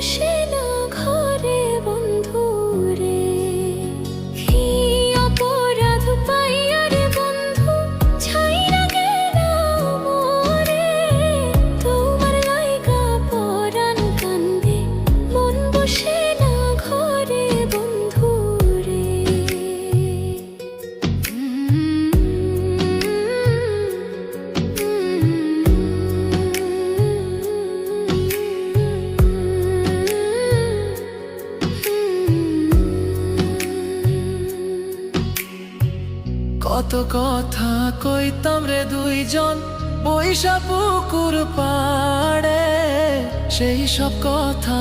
বসে না ঘরে বন্ধু রে, কি অপরাধ পাইয়া রে বন্ধু ছাইরা গেলা মোরে। তোমার লাইগা পরাণ কান্দে, মন বসে না ঘরে বন্ধু রে। কত কথা কইতাম রে দুইজন বৈশা পুকুর পাড়ে, সেই সব কথা